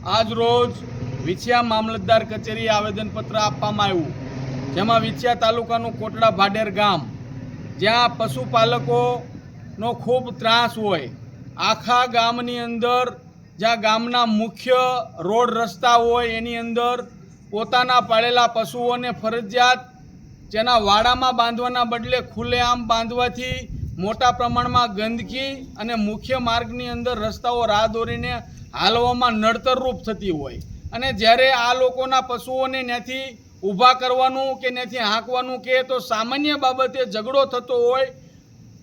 આજ રોજ વિછિયા મામલતદાર કચેરીએ આવેદનપત્ર આપવામાં આવ્યું, જેમાં વિછિયા તાલુકાનું કોટડા ભાડેર ગામ, જ્યાં પશુપાલકોનો ખૂબ ત્રાસ હોય, આખા ગામની અંદર જ્યાં ગામના મુખ્ય રોડ રસ્તા હોય એની અંદર પોતાના પાળેલા પશુઓને ફરજિયાત જેના વાડામાં બાંધવાના બદલે ખુલ્લેઆમ બાંધવાથી મોટા પ્રમાણમાં ગંદકી અને મુખ્ય માર્ગની અંદર રસ્તાઓ રાહદોરીને હાલવામાં નડતરરૂપ થતી હોય, અને જ્યારે આ લોકોના પશુઓને ત્યાંથી ઊભા કરવાનું કે ત્યાંથી હાંકવાનું કે તો સામાન્ય બાબતે ઝઘડો થતો હોય,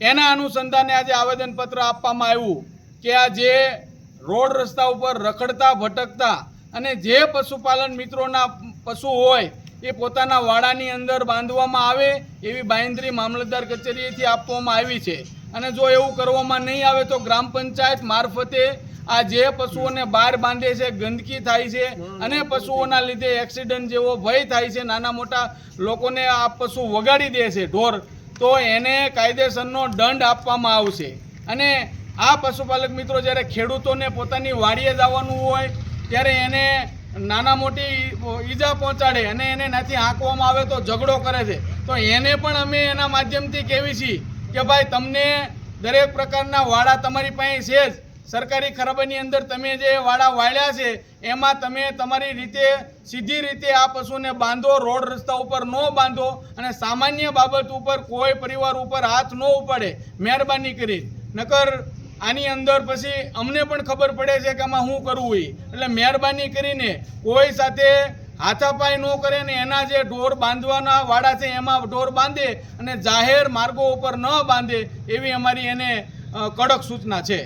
એના અનુસંધાને આજે આવેદનપત્ર આપવામાં આવ્યું કે આ જે રોડ રસ્તા ઉપર રખડતા ભટકતા અને જે પશુપાલન મિત્રોના પશુ હોય એ પોતાના વાડાની અંદર બાંધવામાં આવે એવી બાંહેધરી મામલતદાર કચેરીએથી આપવામાં આવી છે. અને જો એવું કરવામાં નહીં આવે તો ગ્રામ પંચાયત મારફતે આ જે પશુઓને બહાર બાંધે છે, ગંદકી થાય છે અને પશુઓના લીધે એક્સિડન્ટ જેવો ભય થાય છે, નાના મોટા લોકોને આ પશુ વગાડી દે છે ઢોર, તો એને કાયદેસરનો દંડ આપવામાં આવશે. અને આ પશુપાલક મિત્રો જ્યારે ખેડૂતોને પોતાની વાડીએ જવાનું હોય ત્યારે એને નાના મોટી ઈજા પહોંચાડે અને એને નથી હાંકવામાં આવે તો ઝઘડો કરે છે, તો એને પણ અમે એના માધ્યમથી કહેવી છીએ કે ભાઈ તમને દરેક પ્રકારના વાડા તમારી પાસે છે જ, સરકારી ખરાબાની અંદર તમે જે વાડા વાળ્યા છે એમાં તમે તમારી રીતે સીધી રીતે આ પશુને બાંધો, રોડ રસ્તા ઉપર ન બાંધો અને સામાન્ય બાબત ઉપર કોઈ પરિવાર ઉપર હાથ ન ઉપાડે મહેરબાની કરી. નકર આની અંદર પછી અમને પણ ખબર પડે છે કે આમાં શું કરવું હોય, એટલે મહેરબાની કરીને કોઈ સાથે હાથાપાઈ ન કરે ને એના જે ઢોર બાંધવાના વાડા છે એમાં ઢોર બાંધે અને જાહેર માર્ગો ઉપર ન બાંધે એવી અમારી એને કડક સૂચના છે.